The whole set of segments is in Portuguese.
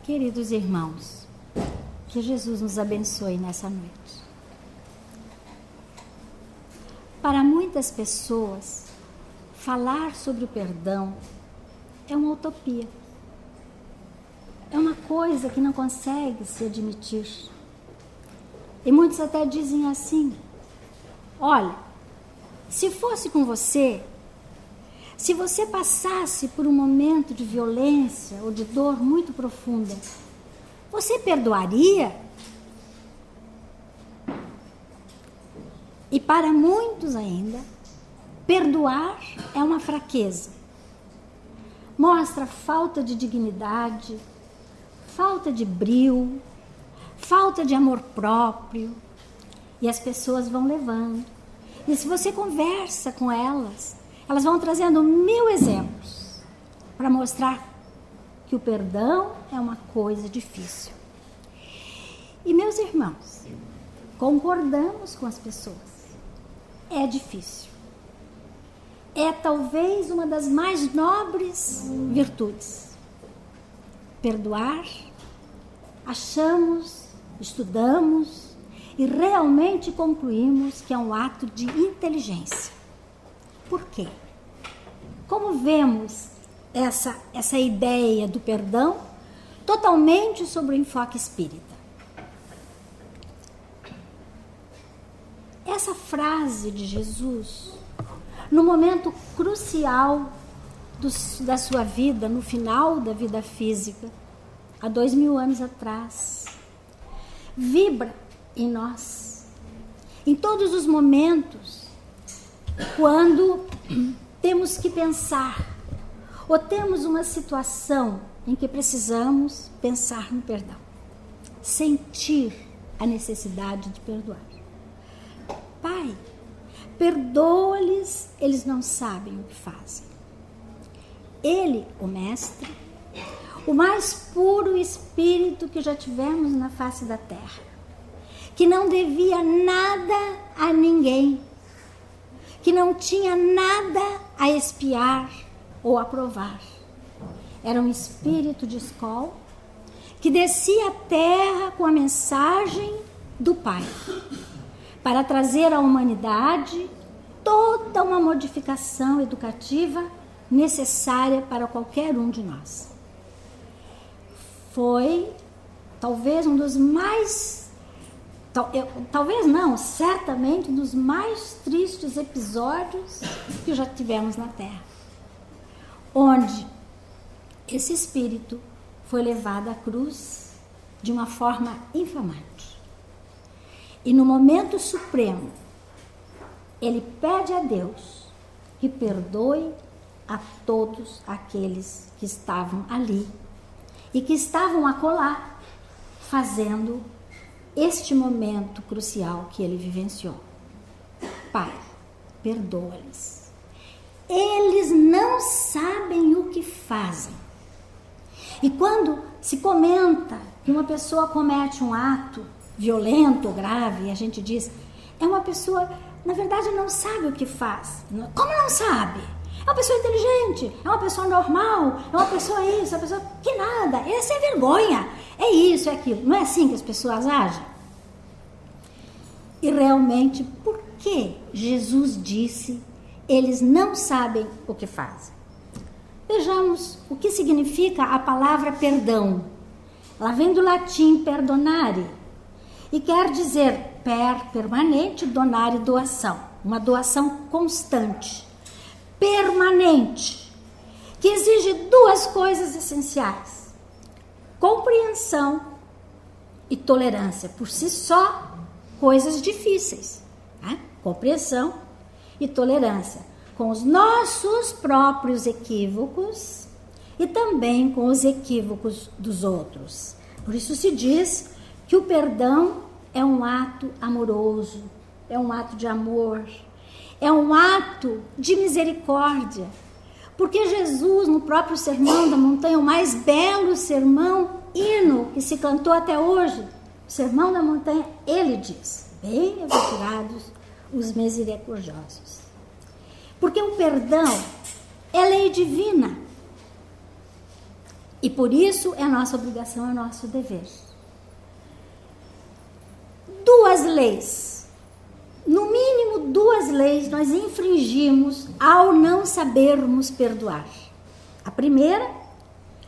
Queridos irmãos, que Jesus nos abençoe nessa noite. Para muitas pessoas, falar sobre o perdão é uma utopia. É uma coisa que não consegue se admitir. E muitos até dizem assim: olha, se fosse com você, se você passasse por um momento de violência ou de dor muito profunda, você perdoaria? E para muitos ainda, perdoar é uma fraqueza. Mostra falta de dignidade, falta de brio, falta de amor próprio. E as pessoas vão levando. E se você conversa com elas, elas vão trazendo 1000 exemplos para mostrar que o perdão é uma coisa difícil. E, meus irmãos, concordamos com as pessoas. É difícil. É talvez uma das mais nobres virtudes. Perdoar, achamos, estudamos e realmente concluímos que é um ato de inteligência. Por quê? Como vemos essa ideia do perdão totalmente sobre o enfoque espírita? Essa frase de Jesus, no momento crucial da sua vida, no final da vida física, há 2000 anos atrás, vibra em nós, em todos os momentos, quando temos que pensar, ou temos uma situação em que precisamos pensar no perdão, sentir a necessidade de perdoar. Pai, perdoa-lhes, eles não sabem o que fazem. Ele, o Mestre, o mais puro espírito que já tivemos na face da terra, que não devia nada a ninguém, que não tinha nada a expiar ou a provar. Era um espírito de escola que descia à terra com a mensagem do Pai, para trazer à humanidade toda uma modificação educativa necessária para qualquer um de nós. Foi talvez um dos mais, talvez não, certamente um dos mais tristes episódios que já tivemos na Terra, onde esse espírito foi levado à cruz de uma forma infamante. E no momento supremo, ele pede a Deus que perdoe a todos aqueles que estavam ali e que estavam acolá, fazendo este momento crucial que ele vivenciou. Pai, perdoa-lhes. Eles não sabem o que fazem. E quando se comenta que uma pessoa comete um ato violento ou grave, a gente diz, é uma pessoa, na verdade, não sabe o que faz. Como não sabe? É uma pessoa inteligente, é uma pessoa normal, é uma pessoa isso, é uma pessoa que nada, essa é vergonha, é isso, é aquilo. Não é assim que as pessoas agem? E realmente, por que Jesus disse, eles não sabem o que fazem? Vejamos o que significa a palavra perdão. Ela vem do latim perdonare, e quer dizer permanente, donare, doação. Uma doação constante, permanente, que exige 2 coisas essenciais: compreensão e tolerância. Por si só, coisas difíceis, né? Compreensão e tolerância com os nossos próprios equívocos e também com os equívocos dos outros. Por isso se diz que o perdão é um ato amoroso, é um ato de amor, é um ato de misericórdia. Porque Jesus, no próprio Sermão da Montanha, o mais belo sermão, hino que se cantou até hoje, o Sermão da Montanha, ele diz, bem-aventurados os misericordiosos. Porque o perdão é lei divina. E por isso é nossa obrigação, é nosso dever. 2 leis. No mínimo 2 leis nós infringimos ao não sabermos perdoar. A primeira,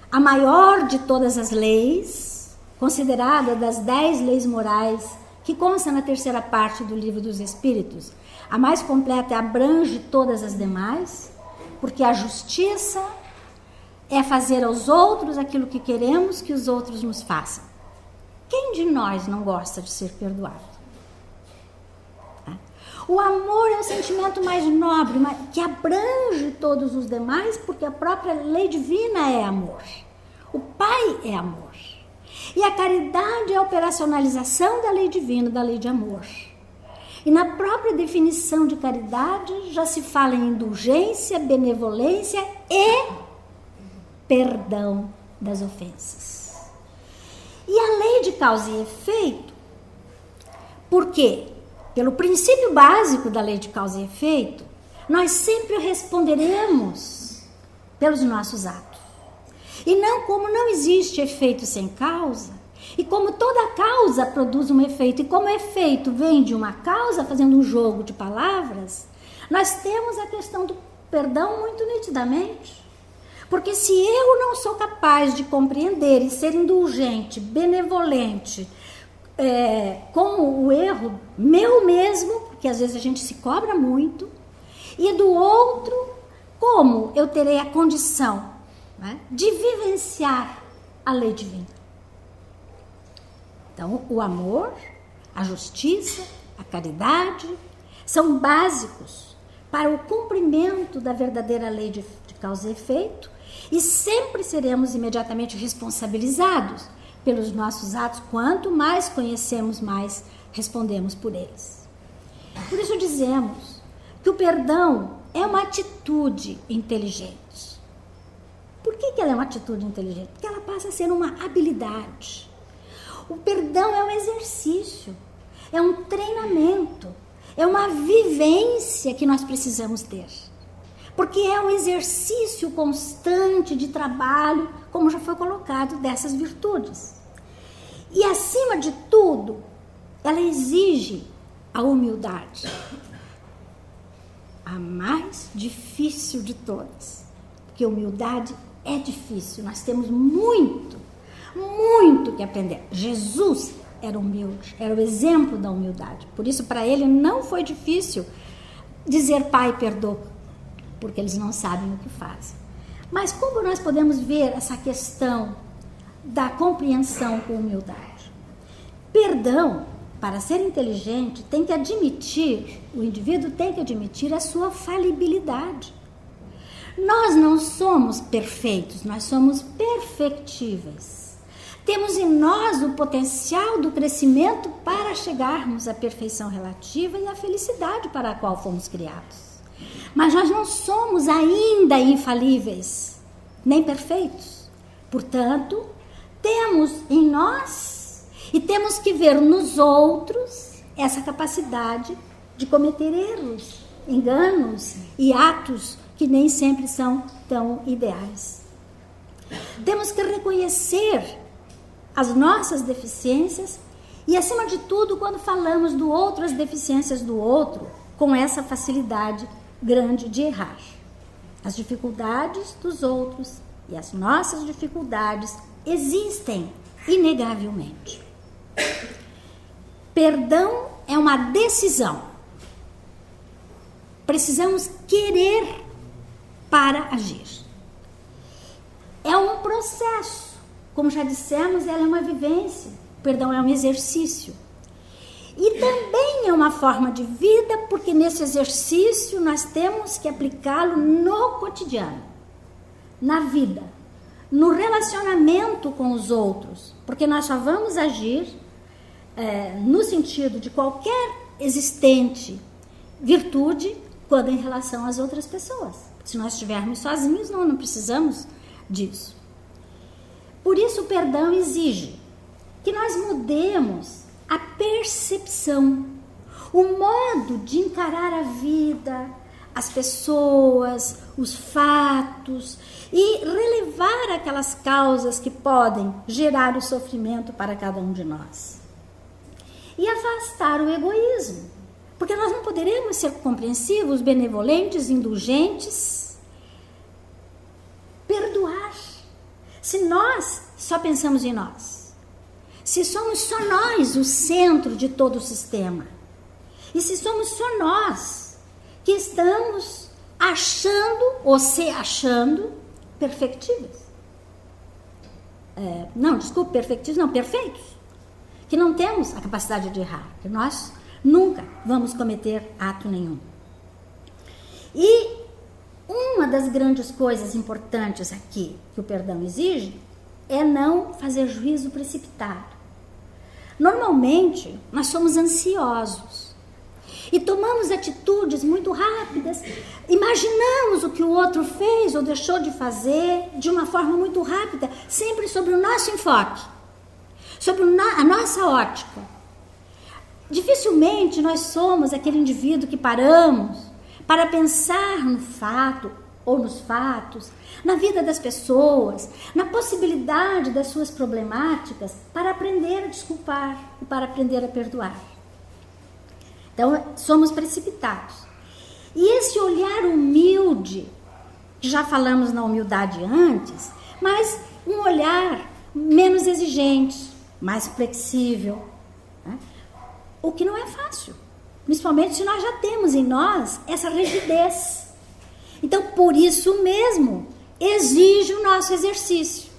a maior de todas as leis, considerada das 10 leis morais, que consta na 3ª parte do Livro dos Espíritos. A mais completa e abrange todas as demais, porque a justiça é fazer aos outros aquilo que queremos que os outros nos façam. Quem de nós não gosta de ser perdoado? O amor é o sentimento mais nobre, que abrange todos os demais, porque a própria lei divina é amor. O Pai é amor. E a caridade é a operacionalização da lei divina, da lei de amor. E na própria definição de caridade já se fala em indulgência, benevolência e perdão das ofensas. E a lei de causa e efeito, por quê? Pelo princípio básico da lei de causa e efeito, nós sempre responderemos pelos nossos atos. E não, como não existe efeito sem causa, e como toda causa produz um efeito, e como o efeito vem de uma causa, fazendo um jogo de palavras, nós temos a questão do perdão muito nitidamente. Porque se eu não sou capaz de compreender e ser indulgente, benevolente, com o erro meu mesmo, porque às vezes a gente se cobra muito, e do outro, como eu terei a condição, né, de vivenciar a lei divina? Então, o amor, a justiça, a caridade são básicos para o cumprimento da verdadeira lei de causa e efeito, e sempre seremos imediatamente responsabilizados pelos nossos atos. Quanto mais conhecemos, mais respondemos por eles. Por isso dizemos que o perdão é uma atitude inteligente. Por que ela é uma atitude inteligente? Porque ela passa a ser uma habilidade. O perdão é um exercício, é um treinamento, é uma vivência que nós precisamos ter. Porque é um exercício constante de trabalho, como já foi colocado, dessas virtudes. E, acima de tudo, ela exige a humildade. A mais difícil de todas. Porque humildade é difícil. Nós temos muito que aprender. Jesus era humilde, era o exemplo da humildade. Por isso, para ele, não foi difícil dizer: Pai, perdoa, porque eles não sabem o que fazem. Mas como nós podemos ver essa questão da compreensão com humildade? Perdão, para ser inteligente, tem que admitir, o indivíduo tem que admitir a sua falibilidade. Nós não somos perfeitos, nós somos perfectíveis. Temos em nós o potencial do crescimento para chegarmos à perfeição relativa e à felicidade para a qual fomos criados. Mas nós não somos ainda infalíveis, nem perfeitos. Portanto, temos em nós e temos que ver nos outros essa capacidade de cometer erros, enganos e atos que nem sempre são tão ideais. Temos que reconhecer as nossas deficiências e, acima de tudo, quando falamos do outro, as deficiências do outro, com essa facilidade grande de errar. As dificuldades dos outros e as nossas dificuldades existem inegavelmente. Perdão é uma decisão. Precisamos querer para agir. É um processo. Como já dissemos, ela é uma vivência. O perdão é um exercício. E também é uma forma de vida, porque nesse exercício nós temos que aplicá-lo no cotidiano, na vida, no relacionamento com os outros, porque nós só vamos agir no sentido de qualquer existente virtude quando em relação às outras pessoas. Se nós estivermos sozinhos, não precisamos disso. Por isso o perdão exige que nós mudemos a percepção, o modo de encarar a vida, as pessoas, os fatos e relevar aquelas causas que podem gerar o sofrimento para cada um de nós. E afastar o egoísmo, porque nós não poderemos ser compreensivos, benevolentes, indulgentes, perdoar, se nós só pensamos em nós, se somos só nós o centro de todo o sistema, e se somos só nós que estamos achando ou se achando perfeitos, perfeitos, que não temos a capacidade de errar, que nós nunca vamos cometer ato nenhum. E uma das grandes coisas importantes aqui que o perdão exige é não fazer juízo precipitado. Normalmente, nós somos ansiosos e tomamos atitudes muito rápidas, imaginamos o que o outro fez ou deixou de fazer de uma forma muito rápida, sempre sobre o nosso enfoque, sobre a nossa ótica. Dificilmente nós somos aquele indivíduo que paramos para pensar no fato ou nos fatos, na vida das pessoas, na possibilidade das suas problemáticas, para aprender a desculpar e para aprender a perdoar. Então, somos precipitados. E esse olhar humilde, que já falamos na humildade antes, mas um olhar menos exigente, mais flexível, né? O que não é fácil, principalmente se nós já temos em nós essa rigidez. Então, por isso mesmo, exige o nosso exercício.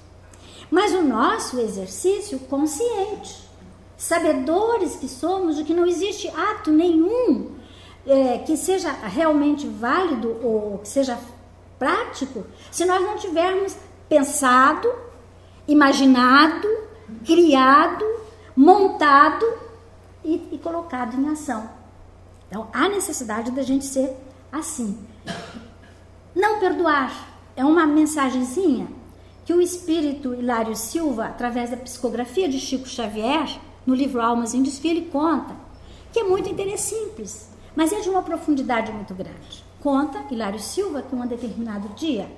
Mas o nosso exercício consciente, sabedores que somos de que não existe ato nenhum que seja realmente válido ou que seja prático se nós não tivermos pensado, imaginado, criado, montado e colocado em ação. Então, há necessidade da gente ser assim. Não perdoar é uma mensagenzinha que o espírito Hilário Silva, através da psicografia de Chico Xavier, no livro Almas em Desfile, conta, que é muito simples, mas é de uma profundidade muito grande. Conta Hilário Silva que um determinado dia,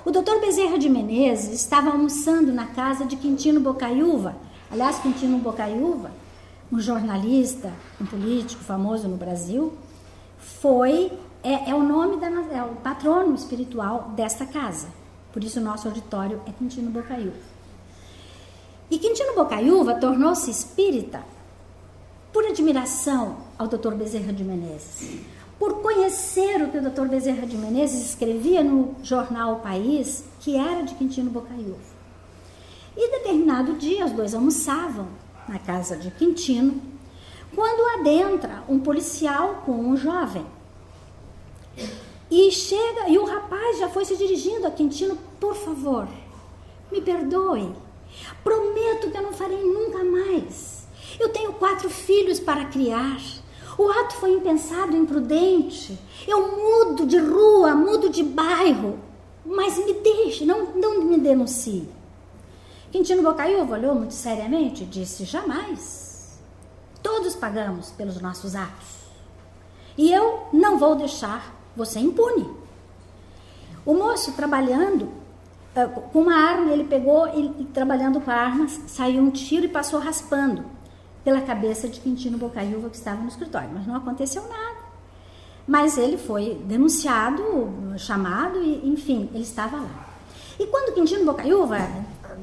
o Dr. Bezerra de Menezes estava almoçando na casa de Quintino Bocaiúva. Aliás, Quintino Bocaiúva, um jornalista, um político famoso no Brasil, é o patrono espiritual desta casa. Por isso o nosso auditório é Quintino Bocaiúva. E Quintino Bocaiúva tornou-se espírita por admiração ao Dr. Bezerra de Menezes, por conhecer o que o Dr. Bezerra de Menezes escrevia no jornal O País, que era de Quintino Bocaiúva. E determinado dia os dois almoçavam na casa de Quintino, quando adentra um policial com um jovem. E chega, e o rapaz já foi se dirigindo a Quintino: por favor, me perdoe, prometo que eu não farei nunca mais. Eu tenho 4 filhos para criar. O ato foi impensado, imprudente. Eu mudo de rua, mudo de bairro, mas me deixe, não me denuncie. Quintino Bocaiúva olhou muito seriamente e disse: jamais. Todos pagamos pelos nossos atos. E eu não vou deixar você impune. O moço trabalhando com uma arma, ele pegou e trabalhando com a arma, saiu um tiro e passou raspando pela cabeça de Quintino Bocaiúva, que estava no escritório, mas não aconteceu nada. Mas ele foi denunciado, chamado e, enfim, ele estava lá. E quando Quintino Bocaiúva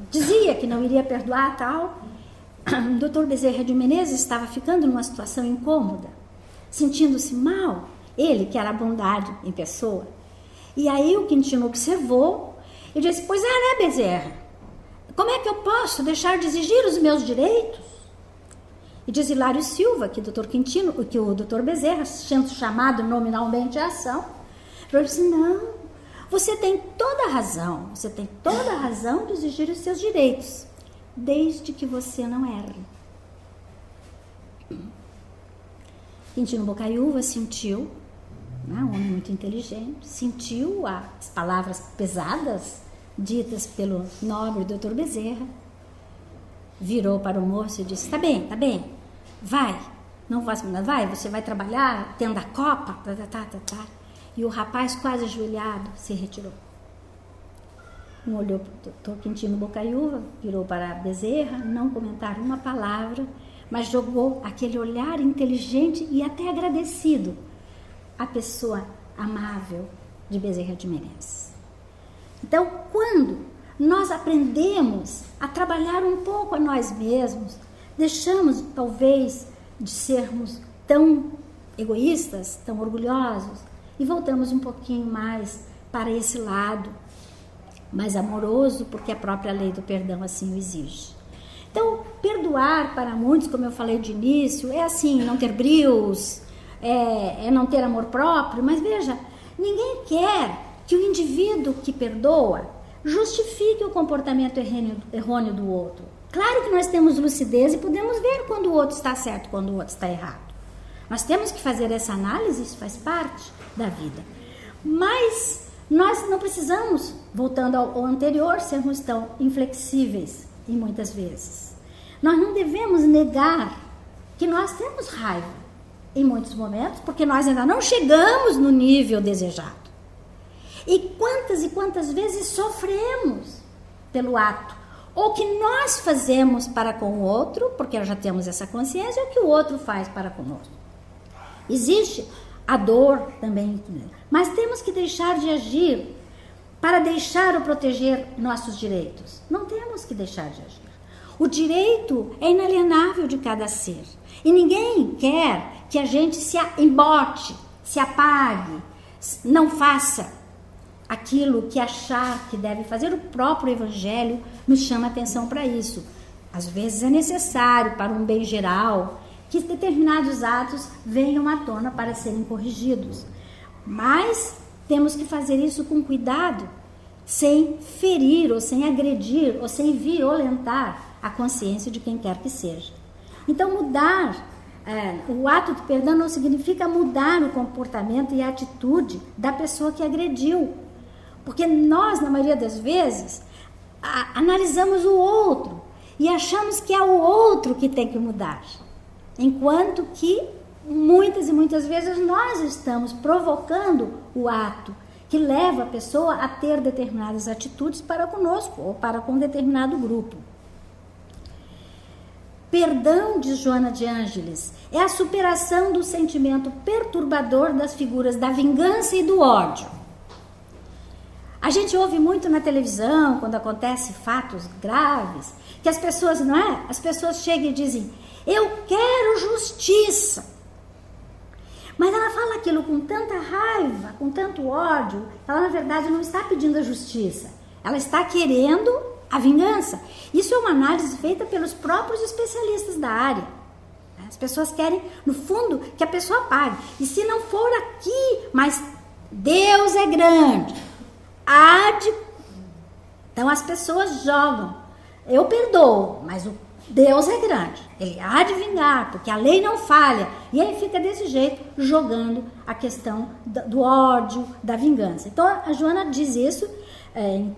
dizia que não iria perdoar tal, o Dr. Bezerra de Menezes estava ficando numa situação incômoda, sentindo-se mal, ele que era a bondade em pessoa. E aí o Quintino observou e disse: pois é, né, Bezerra? Como é que eu posso deixar de exigir os meus direitos? E diz Hilário Silva que o Dr. Bezerra, sendo chamado nominalmente à ação, falou assim: não, você tem toda a razão de exigir os seus direitos, desde que você não erre. Quintino Bocaiúva sentiu, né, um homem muito inteligente, sentiu as palavras pesadas ditas pelo nobre Dr. Bezerra, virou para o moço e disse: tá bem, vai, não vai, você vai trabalhar, tendo a copa, tá. E o rapaz, quase ajoelhado, se retirou. Um olhou para o Quintino Bocaiúva, virou para a Bezerra, não comentaram uma palavra, mas jogou aquele olhar inteligente e até agradecido à pessoa amável de Bezerra de Menezes. Então, quando nós aprendemos a trabalhar um pouco a nós mesmos, deixamos talvez de sermos tão egoístas, tão orgulhosos, e voltamos um pouquinho mais para esse lado mais amoroso, porque a própria lei do perdão assim o exige. Então, perdoar para muitos, como eu falei de início, é assim, não ter brios, é não ter amor próprio, mas veja, ninguém quer que o indivíduo que perdoa justifique o comportamento errôneo do outro. Claro que nós temos lucidez e podemos ver quando o outro está certo, quando o outro está errado. Nós temos que fazer essa análise, isso faz parte da vida. Mas nós não precisamos, voltando ao anterior, sermos tão inflexíveis e muitas vezes. Nós não devemos negar que nós temos raiva em muitos momentos, porque nós ainda não chegamos no nível desejado. E quantas vezes sofremos pelo ato, ou que nós fazemos para com o outro, porque nós já temos essa consciência, ou que o outro faz para conosco. Existe a dor também, mas temos que deixar de agir para deixar ou proteger nossos direitos. Não temos que deixar de agir. O direito é inalienável de cada ser. E ninguém quer que a gente se embote, se apague, não faça aquilo que achar que deve fazer. O próprio Evangelho nos chama atenção para isso. Às vezes é necessário, para um bem geral, que determinados atos venham à tona para serem corrigidos. Mas temos que fazer isso com cuidado, sem ferir, ou sem agredir, ou sem violentar a consciência de quem quer que seja. Então, mudar o ato de perdão não significa mudar o comportamento e a atitude da pessoa que agrediu. Porque nós, na maioria das vezes, analisamos o outro e achamos que é o outro que tem que mudar. Enquanto que muitas e muitas vezes nós estamos provocando o ato que leva a pessoa a ter determinadas atitudes para conosco ou para com determinado grupo. Perdão, diz Joana de Ângeles, é a superação do sentimento perturbador das figuras da vingança e do ódio. A gente ouve muito na televisão, quando acontecem fatos graves, que as pessoas, não é? As pessoas chegam e dizem, eu quero justiça. Mas ela fala aquilo com tanta raiva, com tanto ódio, ela na verdade não está pedindo a justiça. Ela está querendo a vingança. Isso é uma análise feita pelos próprios especialistas da área. As pessoas querem, no fundo, que a pessoa pague. E se não for aqui, mas Deus é grande. Então as pessoas jogam. Eu perdoo, mas o Deus é grande. Ele há de vingar, porque a lei não falha. E aí fica desse jeito, jogando a questão do ódio, da vingança. Então a Joana diz isso,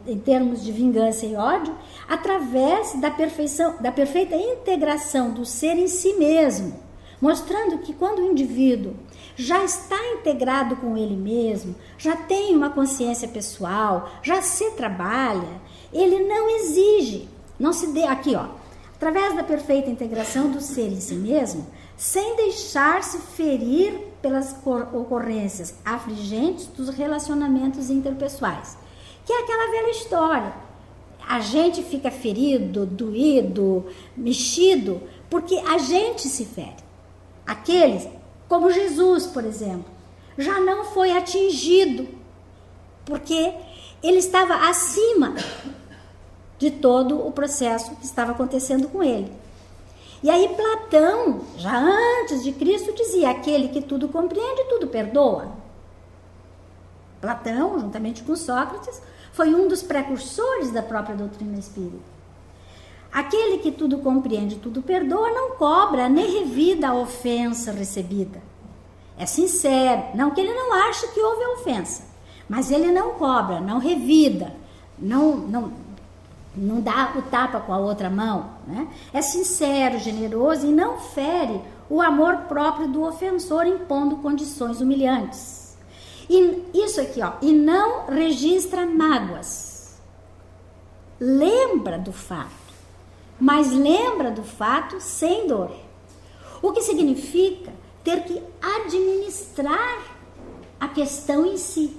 em termos de vingança e ódio, através da perfeita integração do ser em si mesmo, mostrando que quando o indivíduo já está integrado com ele mesmo, já tem uma consciência pessoal, já se trabalha, ele não exige, não se dê, aqui ó, através da perfeita integração do ser em si mesmo, sem deixar-se ferir pelas ocorrências afligentes dos relacionamentos interpessoais. Que é aquela velha história. A gente fica ferido, doído, mexido, porque a gente se fere. Aqueles, como Jesus, por exemplo, já não foi atingido, porque ele estava acima de todo o processo que estava acontecendo com ele. E aí Platão, já antes de Cristo, dizia, aquele que tudo compreende, tudo perdoa. Platão, juntamente com Sócrates, foi um dos precursores da própria doutrina espírita. Aquele que tudo compreende, tudo perdoa, não cobra nem revida a ofensa recebida. É sincero, não que ele não ache que houve ofensa, mas ele não cobra, não revida, não dá o tapa com a outra mão, né? É sincero, generoso e não fere o amor próprio do ofensor impondo condições humilhantes. E isso aqui, ó, e não registra mágoas. Lembra do fato, mas lembra do fato sem dor. O que significa ter que administrar a questão em si.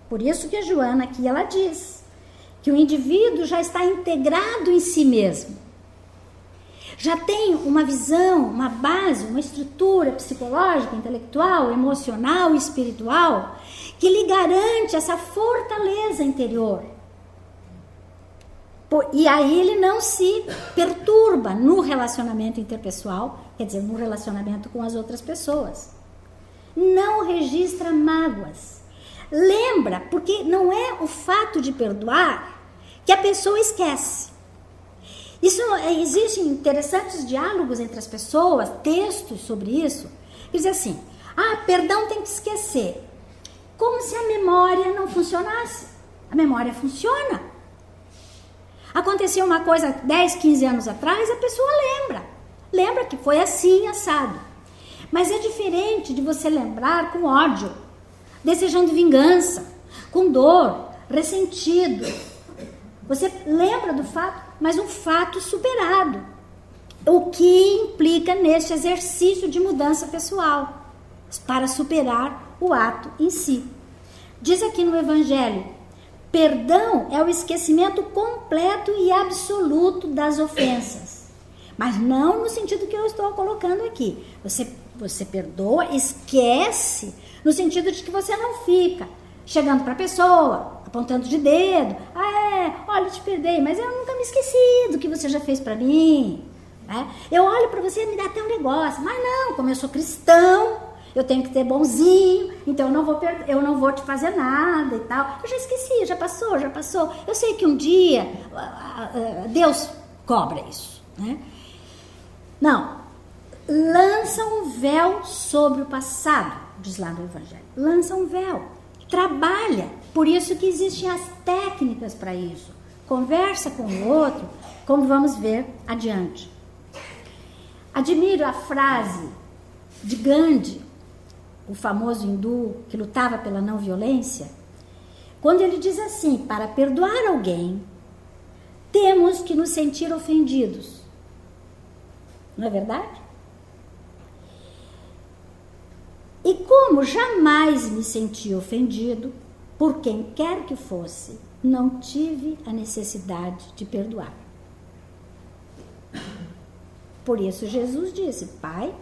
Por isso que a Joana aqui, ela diz que o indivíduo já está integrado em si mesmo. Já tem uma visão, uma base, uma estrutura psicológica, intelectual, emocional e espiritual que lhe garante essa fortaleza interior. E aí ele não se perturba no relacionamento interpessoal, quer dizer, no relacionamento com as outras pessoas. Não registra mágoas. Lembra, porque não é o fato de perdoar que a pessoa esquece. Existem interessantes diálogos entre as pessoas, textos sobre isso, que dizem assim, perdão tem que esquecer. Como se a memória não funcionasse. A memória funciona. Aconteceu uma coisa 10, 15 anos atrás, a pessoa lembra. Lembra que foi assim, assado. Mas é diferente de você lembrar com ódio, desejando vingança, com dor, ressentido. Você lembra do fato, mas um fato superado. O que implica neste exercício de mudança pessoal, para superar o ato em si. Diz aqui no Evangelho, perdão é o esquecimento completo e absoluto das ofensas. Mas não no sentido que eu estou colocando aqui. Você perdoa, esquece, no sentido de que você não fica chegando para a pessoa, apontando de dedo. Olha, te perdoei, mas eu nunca me esqueci do que você já fez para mim. Eu olho para você e me dá até um negócio. Mas não, como eu sou cristão, eu tenho que ser bonzinho, então eu não vou te fazer nada e tal. Eu já esqueci, já passou. Eu sei que um dia Deus cobra isso, né? Não, lança um véu sobre o passado, diz lá no Evangelho. Lança um véu, trabalha. Por isso que existem as técnicas para isso. Conversa com o outro, como vamos ver adiante. Admiro a frase de Gandhi, o famoso hindu que lutava pela não violência, quando ele diz assim, para perdoar alguém, temos que nos sentir ofendidos. Não é verdade? E como jamais me senti ofendido, por quem quer que fosse, não tive a necessidade de perdoar. Por isso Jesus disse, Pai,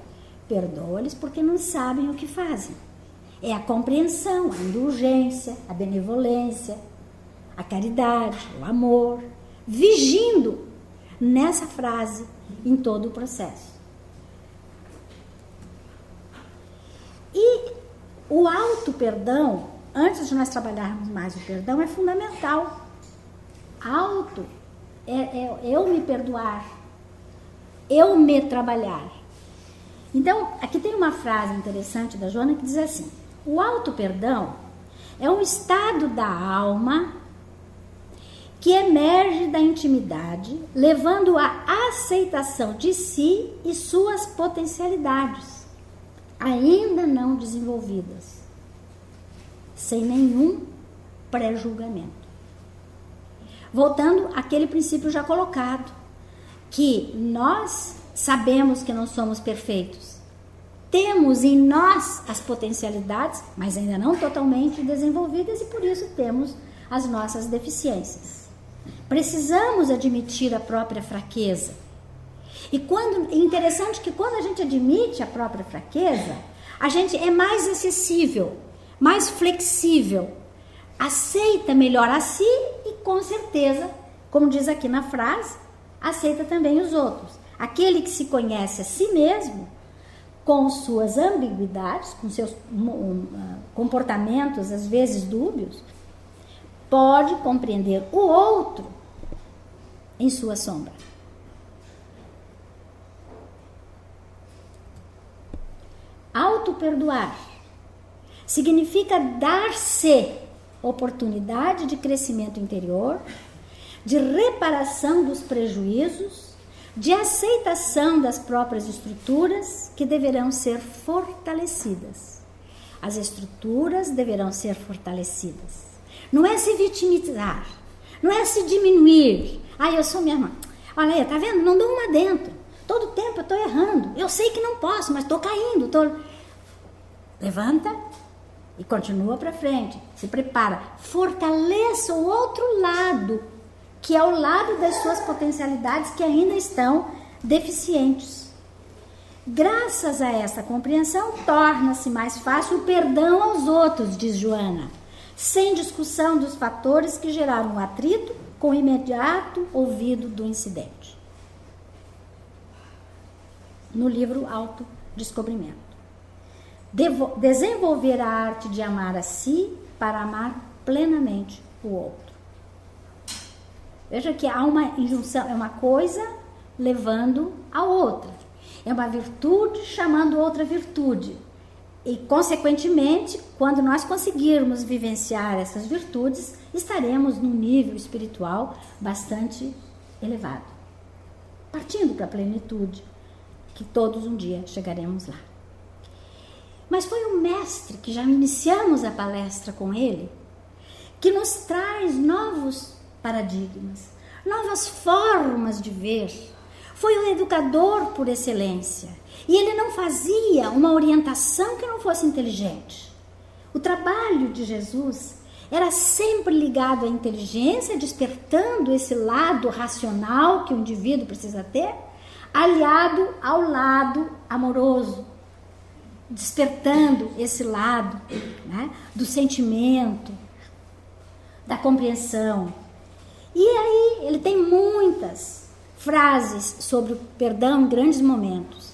perdoa-lhes porque não sabem o que fazem. É a compreensão, a indulgência, a benevolência, a caridade, o amor, vigindo nessa frase em todo o processo. E o auto-perdão, antes de nós trabalharmos mais o perdão, é fundamental. Auto é eu me perdoar, eu me trabalhar. Então, aqui tem uma frase interessante da Joana que diz assim, o auto-perdão é um estado da alma que emerge da intimidade, levando à aceitação de si e suas potencialidades, ainda não desenvolvidas, sem nenhum pré-julgamento. Voltando àquele princípio já colocado, que nós sabemos que não somos perfeitos. Temos em nós as potencialidades, mas ainda não totalmente desenvolvidas e por isso temos as nossas deficiências. Precisamos admitir a própria fraqueza. E é interessante que quando a gente admite a própria fraqueza, a gente é mais acessível, mais flexível, aceita melhor a si e com certeza, como diz aqui na frase, aceita também os outros. Aquele que se conhece a si mesmo, com suas ambiguidades, com seus comportamentos às vezes dúbios, pode compreender o outro em sua sombra. Auto-perdoar significa dar-se oportunidade de crescimento interior, de reparação dos prejuízos, de aceitação das próprias estruturas que deverão ser fortalecidas. As estruturas deverão ser fortalecidas. Não é se vitimizar, não é se diminuir. Eu sou minha irmã. Olha aí, tá vendo? Não dou uma dentro. Todo tempo eu estou errando. Eu sei que não posso, mas estou caindo. Levanta e continua para frente. Se prepara. Fortaleça o outro lado, que é o lado das suas potencialidades que ainda estão deficientes. Graças a essa compreensão, torna-se mais fácil o perdão aos outros, diz Joana, sem discussão dos fatores que geraram o atrito com o imediato ouvido do incidente. No livro Autodescobrimento. Desenvolver a arte de amar a si para amar plenamente o outro. Veja que há uma injunção, é uma coisa levando a outra. É uma virtude chamando outra virtude. E, consequentemente, quando nós conseguirmos vivenciar essas virtudes, estaremos num nível espiritual bastante elevado. Partindo para a plenitude, que todos um dia chegaremos lá. Mas foi o mestre, que já iniciamos a palestra com ele, que nos traz novos paradigmas, novas formas de ver. Foi o educador por excelência. E ele não fazia uma orientação que não fosse inteligente. O trabalho de Jesus era sempre ligado à inteligência, despertando esse lado racional que o indivíduo precisa ter, aliado ao lado amoroso, despertando esse lado, né, do sentimento, da compreensão. E aí ele tem muitas frases sobre o perdão em grandes momentos.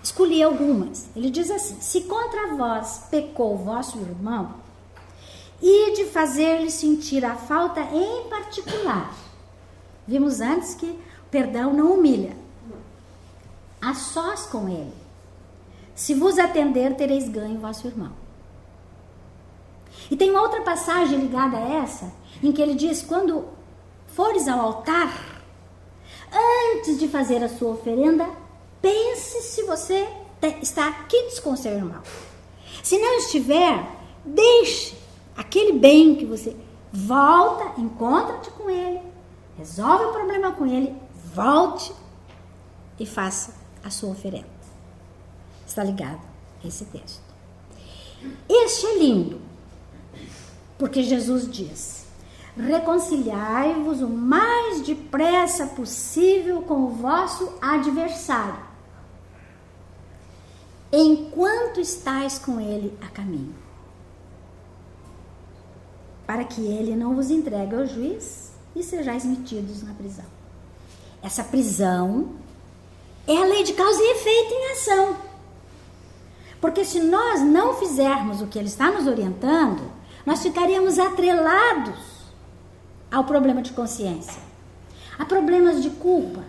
Escolhi algumas. Ele diz assim: se contra vós pecou vosso irmão, e de fazer-lhe sentir a falta em particular. Vimos antes que o perdão não humilha. A sós com ele. Se vos atender, tereis ganho vosso irmão. E tem uma outra passagem ligada a essa, em que ele diz: quando fores ao altar, antes de fazer a sua oferenda, pense se você está quites com seu irmão. Se não estiver, deixe aquele bem que você volta, encontra-te com ele, resolve o problema com ele, volte e faça a sua oferenda. Está ligado a esse texto. Este é lindo, porque Jesus diz: reconciliai-vos o mais depressa possível com o vosso adversário, enquanto estáis com ele a caminho, para que ele não vos entregue ao juiz e sejais metidos na prisão. Essa prisão é a lei de causa e efeito em ação. Porque se nós não fizermos o que ele está nos orientando, nós ficaríamos atrelados ao problema de consciência, a problemas de culpa,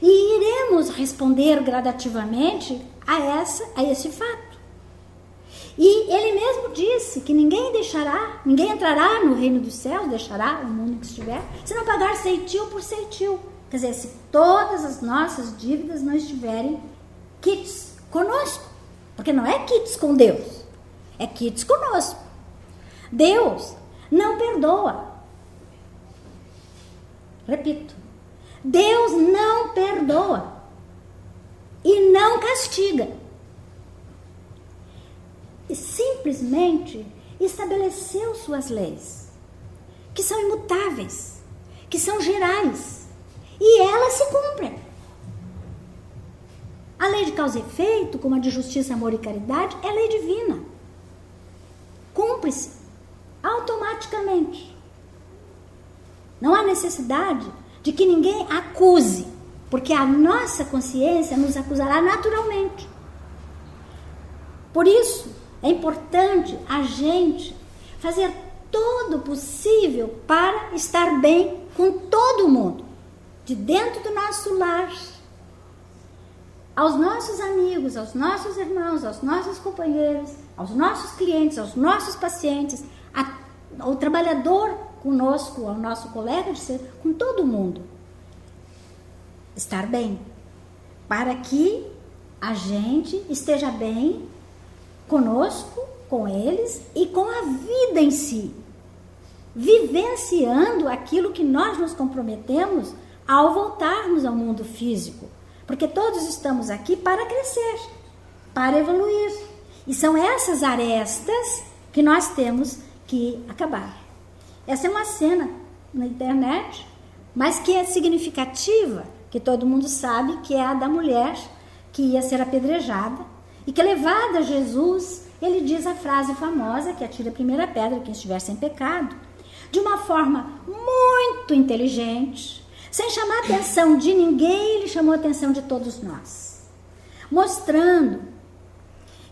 e iremos responder gradativamente a esse fato. E ele mesmo disse que ninguém entrará no reino dos céus, deixará o mundo que estiver, se não pagar ceitil por ceitil. Quer dizer, se todas as nossas dívidas não estiverem quites conosco. Porque não é quites com Deus, é quites conosco. Deus não perdoa. Repito, Deus não perdoa e não castiga. E simplesmente estabeleceu suas leis, que são imutáveis, que são gerais, e elas se cumprem. A lei de causa e efeito, como a de justiça, amor e caridade, é lei divina. Cumpre-se automaticamente. Não há necessidade de que ninguém acuse, porque a nossa consciência nos acusará naturalmente. Por isso, é importante a gente fazer todo o possível para estar bem com todo mundo, de dentro do nosso lar, aos nossos amigos, aos nossos irmãos, aos nossos companheiros, aos nossos clientes, aos nossos pacientes, ao trabalhador conosco, ao nosso colega de ser, com todo mundo. Estar bem, para que a gente esteja bem conosco com eles e com a vida em si, vivenciando aquilo que nós nos comprometemos ao voltarmos ao mundo físico, porque todos estamos aqui para crescer, para evoluir, e são essas arestas que nós temos que acabar. Essa é uma cena na internet, mas que é significativa, que todo mundo sabe, que é a da mulher que ia ser apedrejada, e que, levada a Jesus, ele diz a frase famosa, que atira a primeira pedra quem estiver sem pecado, de uma forma muito inteligente, sem chamar a atenção de ninguém, ele chamou a atenção de todos nós, mostrando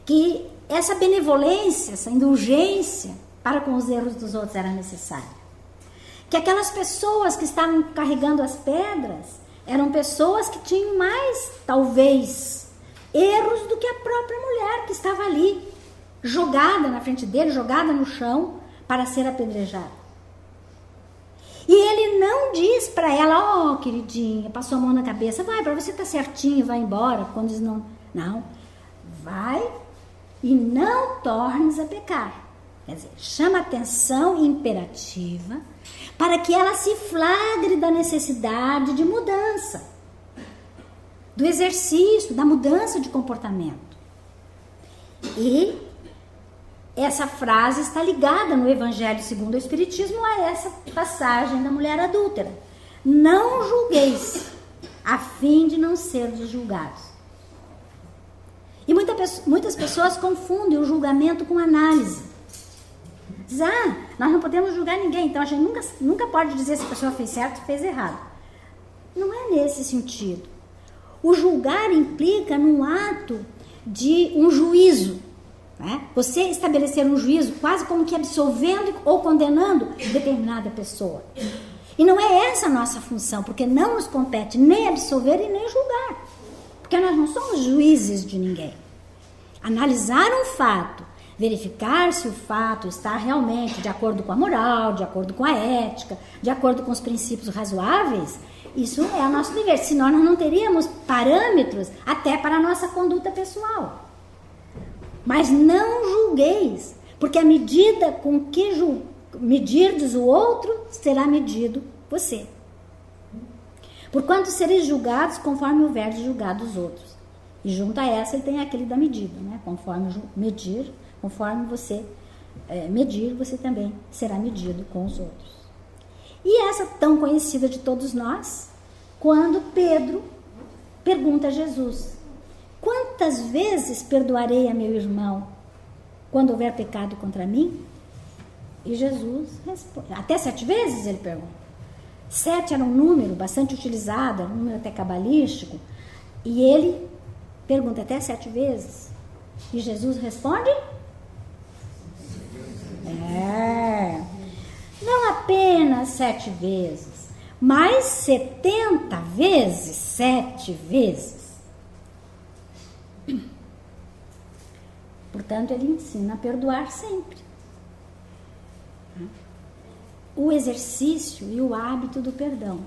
que essa benevolência, essa indulgência para com os erros dos outros era necessária. Que aquelas pessoas que estavam carregando as pedras eram pessoas que tinham mais, talvez, erros do que a própria mulher que estava ali, jogada na frente dele, jogada no chão para ser apedrejada. E ele não diz para ela, oh, queridinha, passou a mão na cabeça, vai, para você estar certinho, vai embora, quando eles não... Não, vai e não tornes a pecar. Quer dizer, chama atenção imperativa para que ela se flagre da necessidade de mudança, do exercício, da mudança de comportamento. E essa frase está ligada no Evangelho segundo o Espiritismo a essa passagem da mulher adúltera. Não julgueis, a fim de não serdes julgados. E muitas pessoas confundem o julgamento com análise. Diz, nós não podemos julgar ninguém, então a gente nunca pode dizer se a pessoa fez certo ou fez errado. Não é nesse sentido. O julgar implica num ato de um juízo, né? Você estabelecer um juízo quase como que absolvendo ou condenando determinada pessoa. E não é essa a nossa função, porque não nos compete nem absolver e nem julgar. Porque nós não somos juízes de ninguém. Analisar um fato, verificar se o fato está realmente de acordo com a moral, de acordo com a ética, de acordo com os princípios razoáveis, isso é o nosso dever. Senão nós não teríamos parâmetros até para a nossa conduta pessoal. Mas não julgueis, porque a medida com que medirdes o outro, será medido você. Porquanto sereis julgados conforme houverdes julgado os outros. E junto a essa ele tem aquele da medida, né? Conforme você medir, você também será medido com os outros. E essa tão conhecida de todos nós, quando Pedro pergunta a Jesus, quantas vezes perdoarei a meu irmão quando houver pecado contra mim? E Jesus responde, até 7 vezes ele pergunta. 7 era um número bastante utilizado, era um número até cabalístico, e ele pergunta até 7 vezes. E Jesus responde? Não apenas 7 vezes, mas 70 vezes 7 vezes. Portanto, ele ensina a perdoar sempre. O exercício e o hábito do perdão.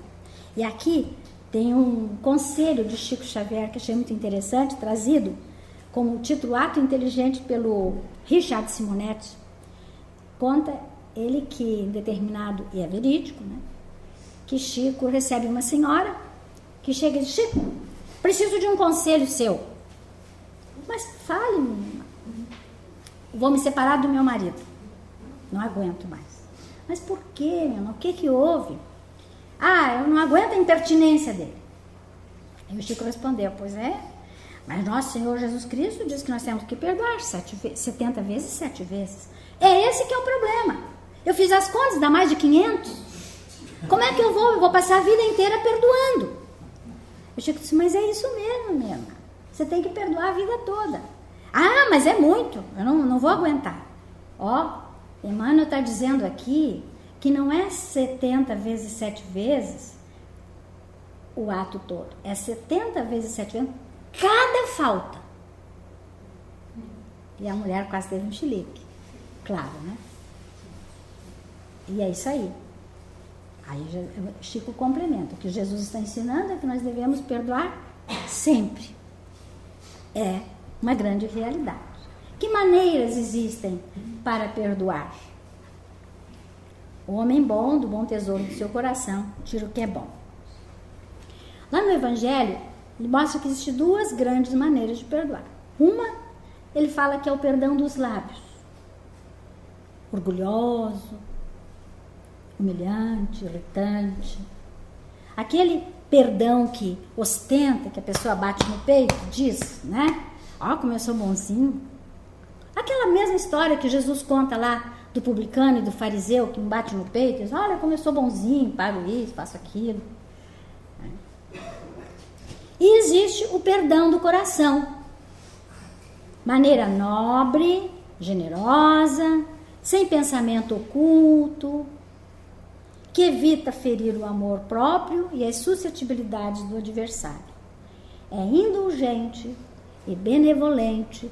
E aqui tem um conselho de Chico Xavier que achei muito interessante, trazido como título Ato Inteligente pelo Richard Simonetti. Conta ele que em determinado, e é verídico, né, que Chico recebe uma senhora que chega e diz, Chico, preciso de um conselho seu. Mas fale, menina. Vou me separar do meu marido. Não aguento mais. Mas por quê, meu irmão? O que houve? Eu não aguento a impertinência dele. E o Chico respondeu, pois é, mas nosso Senhor Jesus Cristo diz que nós temos que perdoar 70 vezes 7 vezes. É esse que é o problema. Eu fiz as contas, dá mais de 500. Como é que eu vou passar a vida inteira perdoando? O Chico disse, mas é isso mesmo, minha irmã. Você tem que perdoar a vida toda. Mas é muito, eu não vou aguentar. Emmanuel está dizendo aqui que não é 70 vezes 7 vezes o ato todo. É 70 vezes 7 vezes cada falta. E a mulher quase teve um chilique. Claro, né? E é isso aí. Aí Chico complementa. O que Jesus está ensinando é que nós devemos perdoar sempre. É uma grande realidade. Que maneiras existem para perdoar? O homem bom, do bom tesouro do seu coração, tira o que é bom. Lá no Evangelho, ele mostra que existem duas grandes maneiras de perdoar. Uma, ele fala que é o perdão dos lábios. Orgulhoso, humilhante, irritante. Aquele perdão que ostenta, que a pessoa bate no peito, diz, né? Ó, como eu sou bonzinho. Aquela mesma história que Jesus conta lá do publicano e do fariseu que bate no peito e diz, olha como eu sou bonzinho, pago isso, faço aquilo. E existe o perdão do coração. Maneira nobre, generosa, sem pensamento oculto, que evita ferir o amor próprio e as suscetibilidades do adversário. É indulgente e benevolente,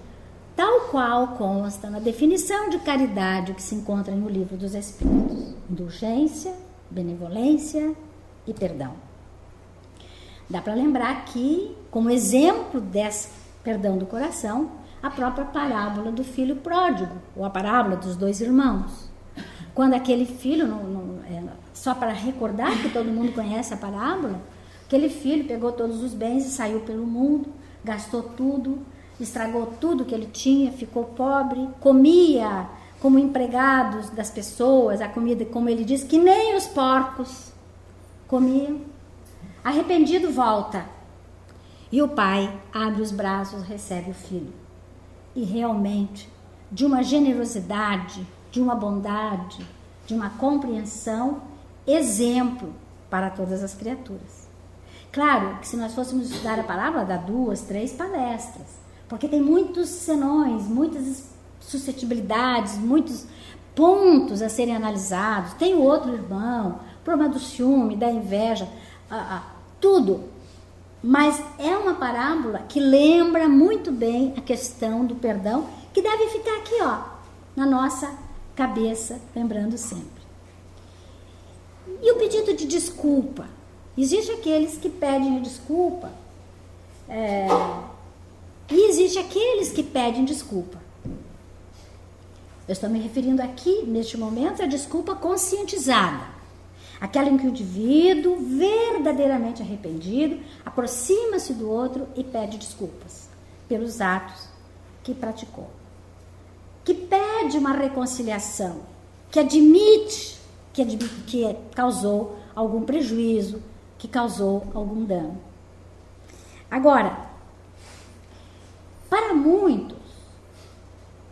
tal qual consta na definição de caridade que se encontra no Livro dos Espíritos. Indulgência, benevolência e perdão. Dá para lembrar aqui, como exemplo desse perdão do coração, a própria parábola do filho pródigo, ou a parábola dos dois irmãos. Quando aquele filho, só para recordar que todo mundo conhece a parábola, aquele filho pegou todos os bens e saiu pelo mundo, gastou tudo, estragou tudo que ele tinha, ficou pobre, comia como empregados das pessoas, a comida, como ele diz, que nem os porcos comiam. Arrependido, volta. E o pai abre os braços, recebe o filho. E realmente, de uma generosidade, de uma bondade, de uma compreensão, exemplo para todas as criaturas. Claro que se nós fôssemos estudar a parábola, dá 2, 3 palestras, porque tem muitos senões, muitas suscetibilidades, muitos pontos a serem analisados. Tem o outro irmão, o problema do ciúme, da inveja, tudo. Mas é uma parábola que lembra muito bem a questão do perdão, que deve ficar aqui, ó, na nossa cabeça, lembrando sempre. E o pedido de desculpa? Existem aqueles que pedem desculpa, e existem aqueles que pedem desculpa. Eu estou me referindo aqui, neste momento, à desculpa conscientizada. Aquela em que o indivíduo, verdadeiramente arrependido, aproxima-se do outro e pede desculpas pelos atos que praticou. Que pede uma reconciliação, que admite que causou algum prejuízo, que causou algum dano. Agora, para muitos,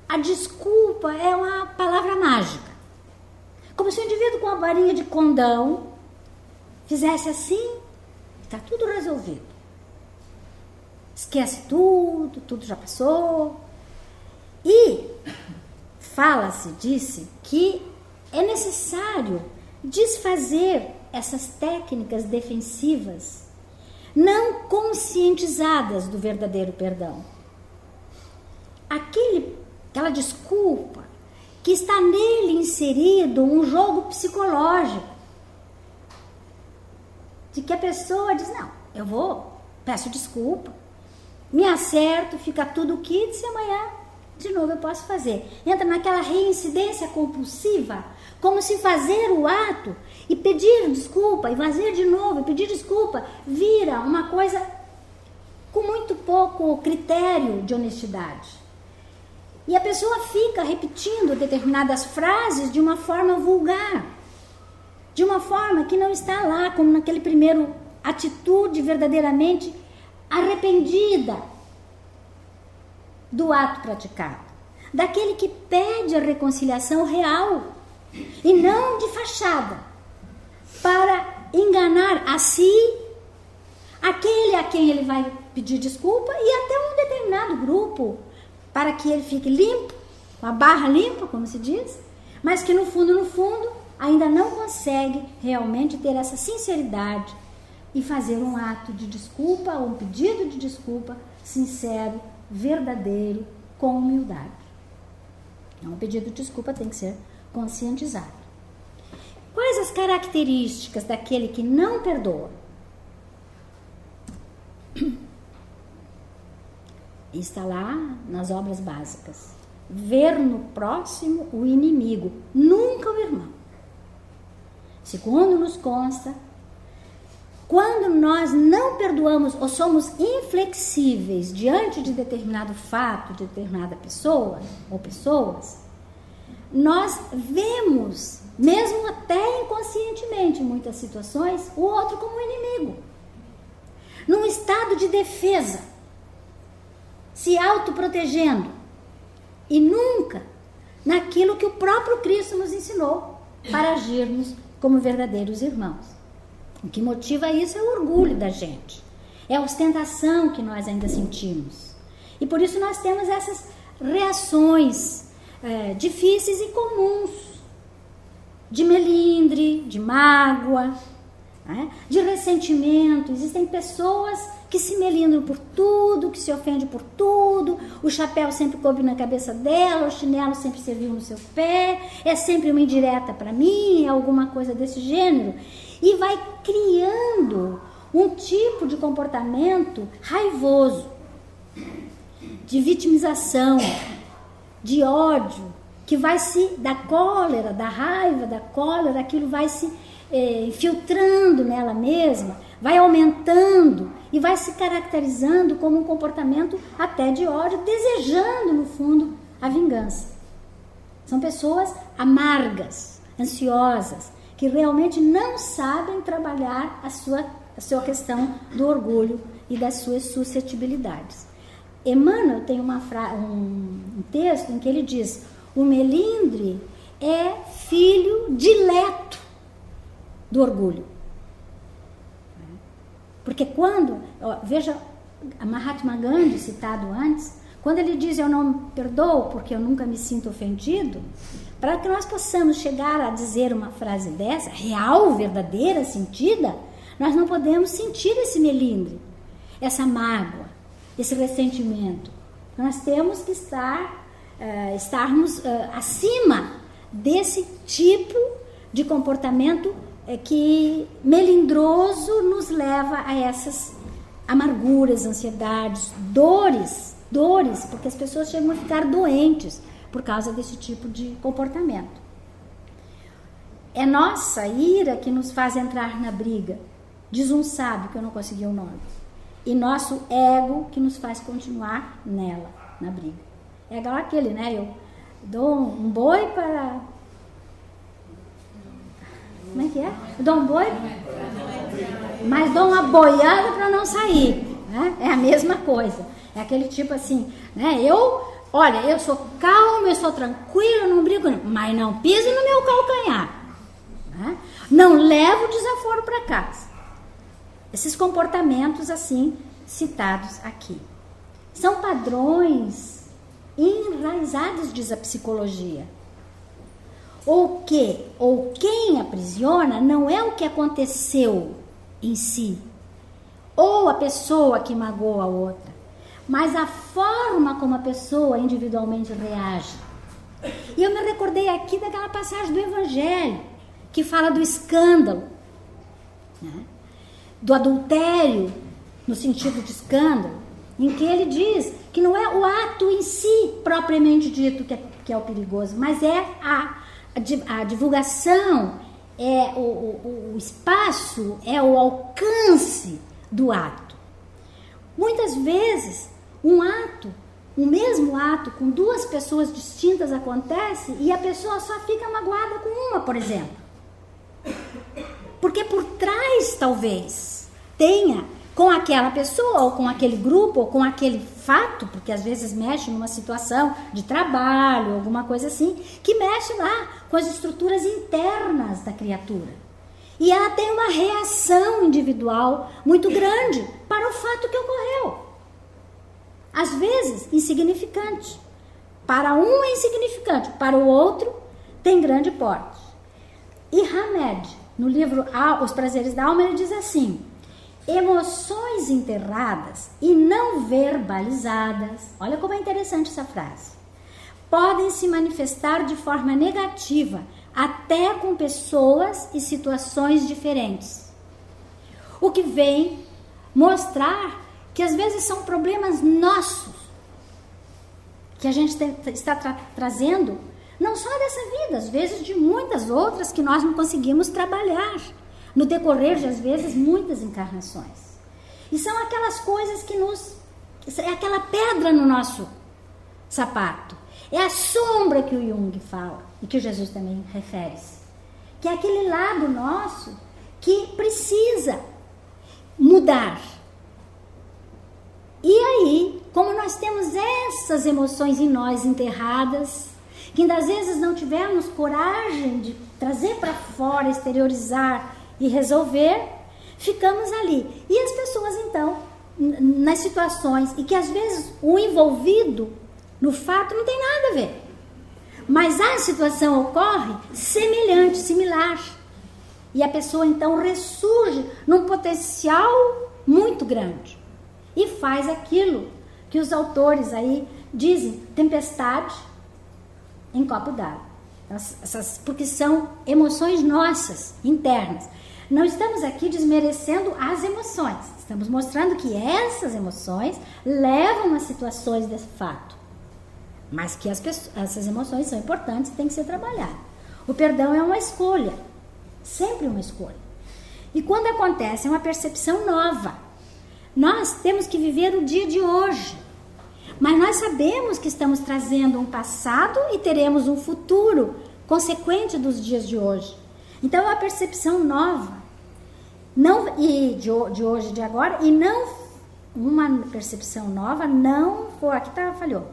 a desculpa é uma palavra mágica. Como se o indivíduo com a varinha de condão fizesse assim, está tudo resolvido. Esquece tudo, tudo já passou. E disse que é necessário desfazer essas técnicas defensivas não conscientizadas do verdadeiro perdão. Aquela desculpa que está nele inserido um jogo psicológico, de que a pessoa diz, não, peço desculpa, me acerto, fica tudo quito, e amanhã de novo eu posso fazer. Entra naquela reincidência compulsiva, como se fazer o ato e pedir desculpa, e fazer de novo, e pedir desculpa, vira uma coisa com muito pouco critério de honestidade. E a pessoa fica repetindo determinadas frases de uma forma vulgar, de uma forma que não está lá, como naquele primeiro atitude verdadeiramente arrependida do ato praticado. Daquele que pede a reconciliação real e não de fachada, para enganar a si, aquele a quem ele vai pedir desculpa e até um determinado grupo, para que ele fique limpo, com a barra limpa, como se diz, mas que no fundo, ainda não consegue realmente ter essa sinceridade e fazer um ato de desculpa, ou um pedido de desculpa sincero, verdadeiro, com humildade. Então, o pedido de desculpa tem que ser conscientizado. Quais as características daquele que não perdoa? Está lá nas obras básicas. ver no próximo o inimigo, nunca o irmão. Segundo nos consta, quando nós não perdoamos ou somos inflexíveis diante de determinado fato, de determinada pessoa ou pessoas, nós vemos, mesmo até inconscientemente em muitas situações, o outro como inimigo. Num estado de defesa, se autoprotegendo, e nunca naquilo que o próprio Cristo nos ensinou para agirmos como verdadeiros irmãos. O que motiva isso é o orgulho da gente, é a ostentação que nós ainda sentimos. E por isso nós temos essas reações difíceis e comuns, de melindre, de mágoa, de ressentimento. Existem pessoas que se melindram por tudo, que se ofendem por tudo, o chapéu sempre coube na cabeça dela, o chinelo sempre serviu no seu pé, é sempre uma indireta para mim, é alguma coisa desse gênero, e vai criando um tipo de comportamento raivoso, de vitimização, de ódio, que vai se, da cólera, da raiva, da cólera, aquilo vai se filtrando nela mesma, vai aumentando e vai se caracterizando como um comportamento até de ódio, desejando no fundo a vingança. São pessoas amargas, ansiosas, que realmente não sabem trabalhar a sua questão do orgulho e das suas suscetibilidades. Emmanuel tem um texto em que ele diz: o melindre é filho dileto do orgulho. Porque quando, veja a Mahatma Gandhi citado antes, quando ele diz eu não perdoo porque eu nunca me sinto ofendido, para que nós possamos chegar a dizer uma frase dessa, real, verdadeira, sentida, nós não podemos sentir esse melindre, essa mágoa, esse ressentimento. Nós temos que estarmos acima desse tipo de comportamento que melindroso nos leva a essas amarguras, ansiedades, dores, porque as pessoas chegam a ficar doentes por causa desse tipo de comportamento. É nossa ira que nos faz entrar na briga. Diz um sábio, que eu não consegui o nome. E nosso ego que nos faz continuar nela, na briga. É igual aquele, né? Eu dou um boi para... Como é que é? Eu dou um boi, mas dou uma boiada para não sair, né? É a mesma coisa. É aquele tipo assim, né? Olha, eu sou calmo, eu sou tranquilo, eu não brigo, mas não piso no meu calcanhar, né? Não levo desaforo para casa. Esses comportamentos assim citados aqui são padrões enraizados, diz a psicologia. Ou quem aprisiona não é o que aconteceu em si, ou a pessoa que magoa a outra, mas a forma como a pessoa individualmente reage. E eu me recordei aqui daquela passagem do Evangelho, que fala do escândalo, né? Do adultério, no sentido de escândalo, em que ele diz que não é o ato em si, propriamente dito, que é o perigoso, mas é a divulgação, é o espaço, é o alcance do ato. Muitas vezes, um mesmo ato com duas pessoas distintas acontece e a pessoa só fica magoada com uma, por exemplo. Porque por trás, talvez, tenha com aquela pessoa, ou com aquele grupo, ou com aquele fato, porque às vezes mexe numa situação de trabalho, alguma coisa assim, que mexe lá com as estruturas internas da criatura. E ela tem uma reação individual muito grande para o fato que ocorreu. Às vezes, insignificante. Para um é insignificante, para o outro tem grande porte. E Hamed, no livro Os Prazeres da Alma, ele diz assim: emoções enterradas e não verbalizadas, olha como é interessante essa frase, podem se manifestar de forma negativa até com pessoas e situações diferentes. O que vem mostrar que às vezes são problemas nossos que a gente está trazendo, não só dessa vida, às vezes de muitas outras que nós não conseguimos trabalhar, no decorrer de, às vezes, muitas encarnações. E são aquelas coisas que é aquela pedra no nosso sapato. É a sombra que o Jung fala, e que o Jesus também refere-se. Que é aquele lado nosso que precisa mudar. E aí, como nós temos essas emoções em nós enterradas, que ainda às vezes não tivemos coragem de trazer para fora, exteriorizar e resolver, ficamos ali. E as pessoas, então, nas situações, e que às vezes o envolvido no fato não tem nada a ver, mas a situação ocorre semelhante, similar. E a pessoa, então, ressurge num potencial muito grande. E faz aquilo que os autores aí dizem, tempestade em copo d'água. Porque são emoções nossas, internas. Não estamos aqui desmerecendo as emoções. Estamos mostrando que essas emoções levam a situações desse fato. Mas que essas emoções são importantes e têm que ser trabalhadas. O perdão é uma escolha. Sempre uma escolha. E quando acontece, é uma percepção nova. Nós temos que viver o dia de hoje. Mas nós sabemos que estamos trazendo um passado e teremos um futuro consequente dos dias de hoje. Então é uma percepção nova. Não, e de hoje, de agora, e não uma percepção nova, não for, aqui falhou,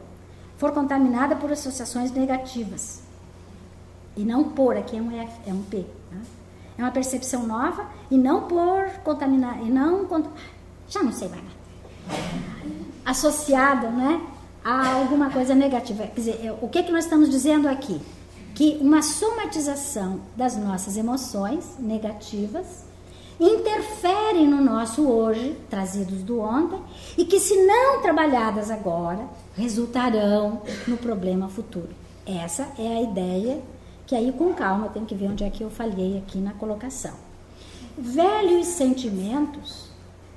for contaminada por associações negativas. E não por, aqui é um F, é um P. Né? É uma percepção nova e não por contaminar, e não, já não sei mais nada. Associada, né, a alguma coisa negativa. Quer dizer, o que nós estamos dizendo aqui? Que uma somatização das nossas emoções negativas interferem no nosso hoje, trazidos do ontem, e que, se não trabalhadas agora, resultarão no problema futuro. Essa é a ideia, que aí com calma eu tenho que ver onde é que eu falhei aqui na colocação. Velhos sentimentos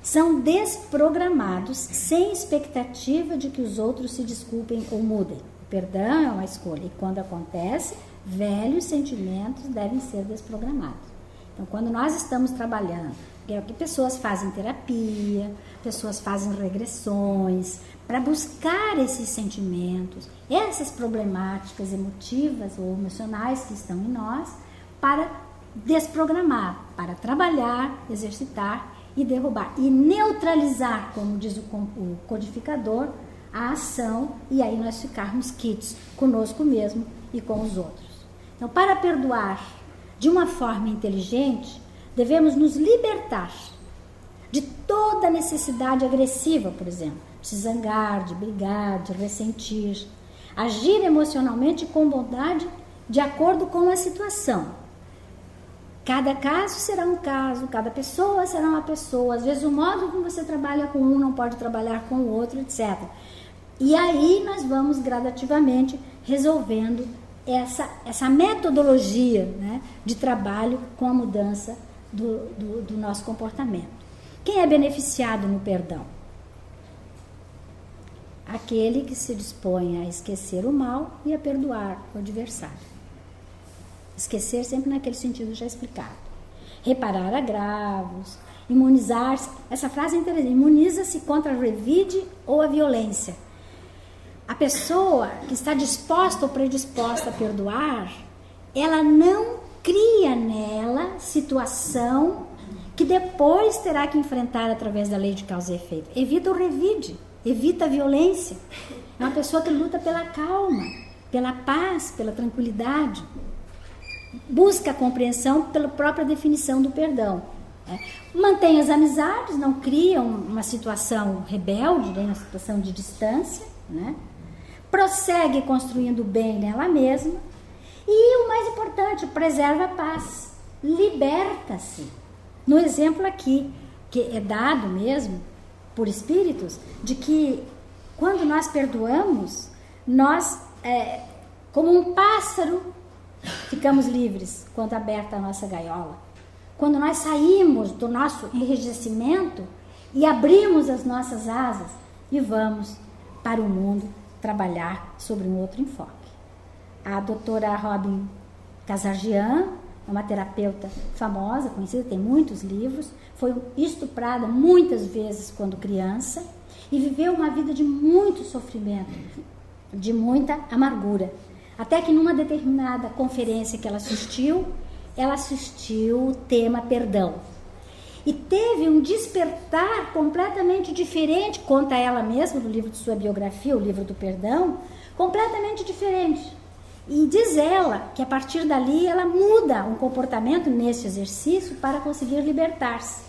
são desprogramados sem expectativa de que os outros se desculpem ou mudem. O perdão é uma escolha, e quando acontece, velhos sentimentos devem ser desprogramados. Então, quando nós estamos trabalhando, é o que pessoas fazem terapia, pessoas fazem regressões, para buscar esses sentimentos, essas problemáticas emotivas ou emocionais que estão em nós, para desprogramar, para trabalhar, exercitar e derrubar. E neutralizar, como diz o codificador, a ação, e aí nós ficarmos quites conosco mesmo e com os outros. Então, para perdoar de uma forma inteligente, devemos nos libertar de toda necessidade agressiva, por exemplo, de se zangar, de brigar, de ressentir, agir emocionalmente com bondade de acordo com a situação. Cada caso será um caso, cada pessoa será uma pessoa, às vezes o modo como você trabalha com um não pode trabalhar com o outro, etc. E aí nós vamos gradativamente resolvendo essa metodologia, né, de trabalho com a mudança do nosso comportamento. Quem é beneficiado no perdão? Aquele que se dispõe a esquecer o mal e a perdoar o adversário. Esquecer sempre naquele sentido já explicado. Reparar agravos, imunizar-se. Essa frase é interessante. Imuniza-se contra a revide ou a violência. A pessoa que está disposta ou predisposta a perdoar, ela não cria nela situação que depois terá que enfrentar através da lei de causa e efeito. Evita o revide, evita a violência. É uma pessoa que luta pela calma, pela paz, pela tranquilidade. Busca a compreensão pela própria definição do perdão. Mantém as amizades, não cria uma situação rebelde, uma situação de distância, né? Prossegue construindo o bem nela mesma e, o mais importante, preserva a paz, liberta-se. No exemplo aqui, que é dado mesmo por espíritos, de que quando nós perdoamos, nós, como um pássaro, ficamos livres quando aberta a nossa gaiola. Quando nós saímos do nosso enrijecimento e abrimos as nossas asas e vamos para o mundo trabalhar sobre um outro enfoque. A doutora Robin Kazarjian, uma terapeuta famosa, conhecida, tem muitos livros, foi estuprada muitas vezes quando criança e viveu uma vida de muito sofrimento, de muita amargura. Até que numa determinada conferência que ela assistiu o tema perdão. E teve um despertar completamente diferente, conta ela mesma no livro de sua biografia, o livro do perdão, completamente diferente. E diz ela que a partir dali ela muda um comportamento nesse exercício para conseguir libertar-se.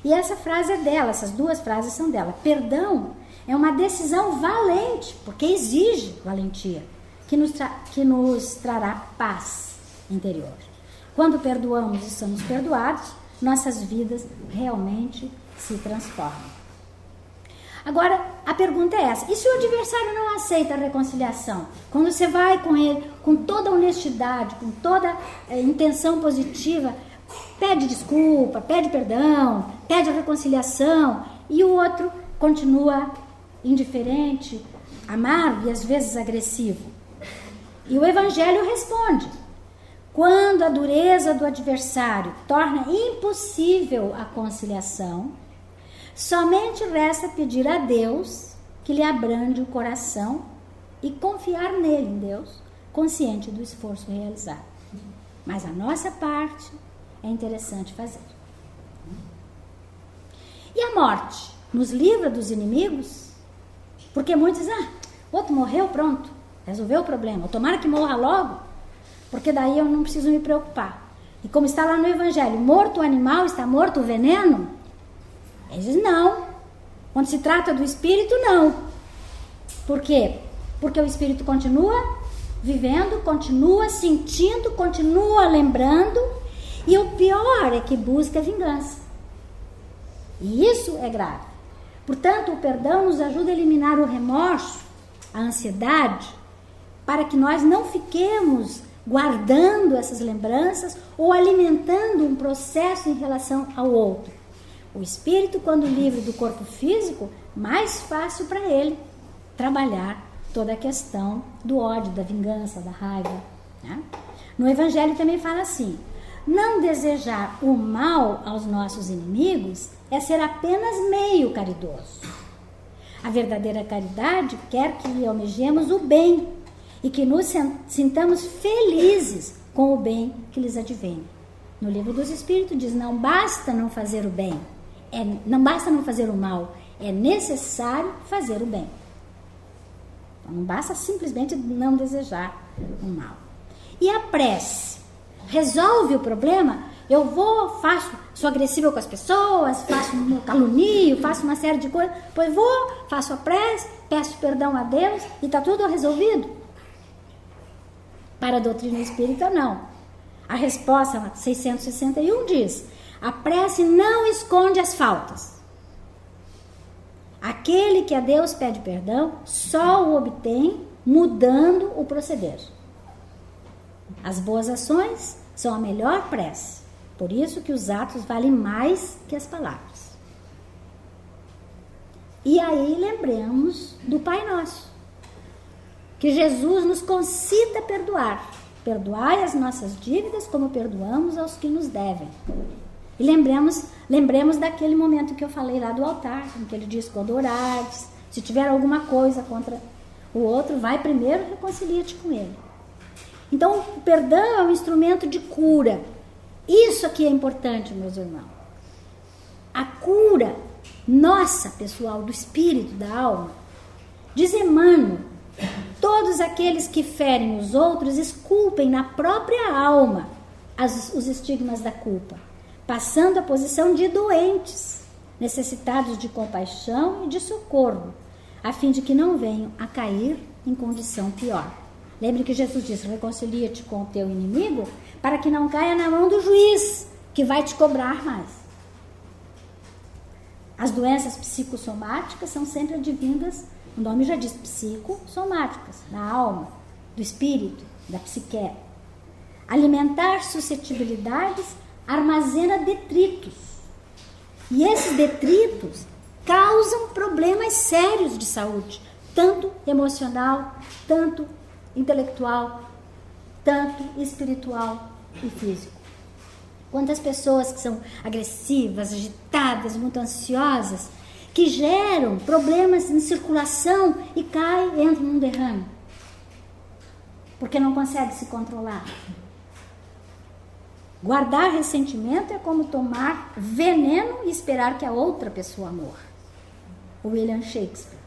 E essa frase é dela, essas duas frases são dela. Perdão é uma decisão valente, porque exige valentia, que nos trará paz interior. Quando perdoamos e somos perdoados, nossas vidas realmente se transformam. Agora, a pergunta é essa: e se o adversário não aceita a reconciliação? Quando você vai com ele, com toda honestidade, com toda intenção positiva, pede desculpa, pede perdão, pede a reconciliação, e o outro continua indiferente, amargo e às vezes agressivo. E o Evangelho responde: quando a dureza do adversário torna impossível a conciliação, somente resta pedir a Deus que lhe abrande o coração e confiar nele, em Deus, consciente do esforço realizado. Mas a nossa parte é interessante fazer. E a morte nos livra dos inimigos? Porque muitos dizem, outro morreu, pronto, resolveu o problema. Tomara que morra logo, porque daí eu não preciso me preocupar. E como está lá no Evangelho, morto o animal, está morto o veneno? Eles dizem, não. Quando se trata do espírito, não. Por quê? Porque o espírito continua vivendo, continua sentindo, continua lembrando, e o pior é que busca vingança. E isso é grave. Portanto, o perdão nos ajuda a eliminar o remorso, a ansiedade, para que nós não fiquemos guardando essas lembranças ou alimentando um processo em relação ao outro. O espírito, quando livre do corpo físico, mais fácil para ele trabalhar toda a questão do ódio, da vingança, da raiva, né? No Evangelho também fala assim: não desejar o mal aos nossos inimigos é ser apenas meio caridoso. A verdadeira caridade quer que almejemos o bem e que nos sintamos felizes com o bem que lhes advém. No Livro dos Espíritos diz, não basta não fazer o bem, não basta não fazer o mal, é necessário fazer o bem. Então, não basta simplesmente não desejar o mal. E a prece resolve o problema? Eu sou agressiva com as pessoas, calunio, faço uma série de coisas, depois faço a prece, peço perdão a Deus e está tudo resolvido? Para a doutrina espírita, não. A resposta 661 diz: a prece não esconde as faltas. Aquele que a Deus pede perdão só o obtém mudando o proceder. As boas ações são a melhor prece. Por isso que os atos valem mais que as palavras. E aí lembremos do Pai Nosso, que Jesus nos concita a perdoar. Perdoai as nossas dívidas como perdoamos aos que nos devem. E lembremos daquele momento que eu falei lá do altar, em que ele diz, quando orares, se tiver alguma coisa contra o outro, vai primeiro e reconcilia-te com ele. Então, o perdão é um instrumento de cura. Isso aqui é importante, meus irmãos. A cura nossa, pessoal, do espírito, da alma. Diz Emmanuel, todos aqueles que ferem os outros esculpem na própria alma os estigmas da culpa, passando a posição de doentes, necessitados de compaixão e de socorro, a fim de que não venham a cair em condição pior. Lembre que Jesus disse, reconcilia-te com o teu inimigo, para que não caia na mão do juiz, que vai te cobrar mais. As doenças psicossomáticas são sempre advindas, o nome já diz, psicossomáticas, da alma, do espírito, da psique. Alimentar suscetibilidades armazena detritos. E esses detritos causam problemas sérios de saúde, tanto emocional, tanto intelectual, tanto espiritual e físico. Quantas pessoas que são agressivas, agitadas, muito ansiosas, que geram problemas em circulação e entram num derrame, porque não consegue se controlar. Guardar ressentimento é como tomar veneno e esperar que a outra pessoa morra. William Shakespeare.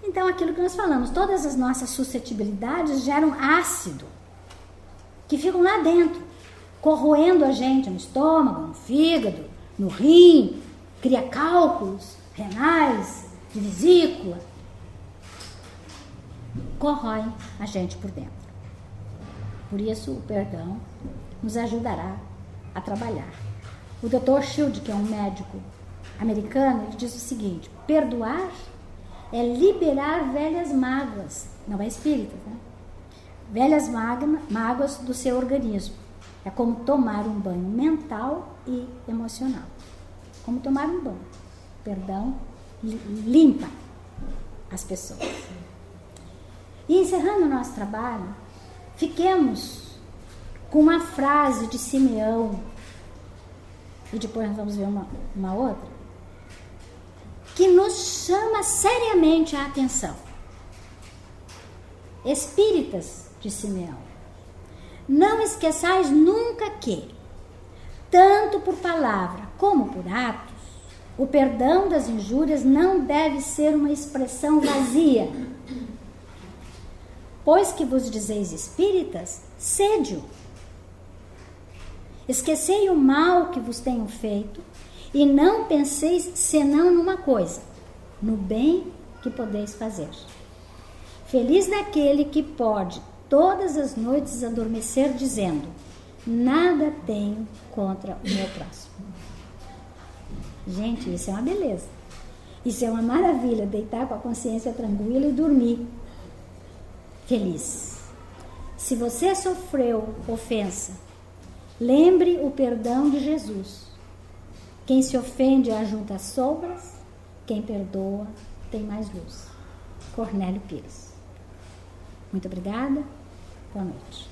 Então, aquilo que nós falamos, todas as nossas suscetibilidades geram ácido, que ficam lá dentro, corroendo a gente no estômago, no fígado, no rim, cria cálculos renais, de vesícula, corroem a gente por dentro. Por isso, o perdão nos ajudará a trabalhar. O Dr. Shield, que é um médico americano, ele diz o seguinte: perdoar é liberar velhas mágoas, não é espírita, né? Velhas mágoas do seu organismo. É como tomar um banho mental e emocional. Como tomar um banho. Perdão limpa as pessoas. E encerrando o nosso trabalho, fiquemos com uma frase de Simeão, e depois nós vamos ver uma outra, que nos chama seriamente a atenção. Espíritas de Simeão, não esqueçais nunca que, tanto por palavra como por atos, o perdão das injúrias não deve ser uma expressão vazia. Pois que vos dizeis espíritas, sede-o. Esquecei o mal que vos tenho feito e não penseis senão numa coisa, no bem que podeis fazer. Feliz daquele que pode todas as noites adormecer dizendo: nada tenho contra o meu próximo. Gente, isso é uma beleza. Isso é uma maravilha, deitar com a consciência tranquila e dormir feliz. Se você sofreu ofensa, lembre o perdão de Jesus. Quem se ofende ajunta sombras, quem perdoa tem mais luz. Cornélio Pires. Muito obrigada. Boa noite.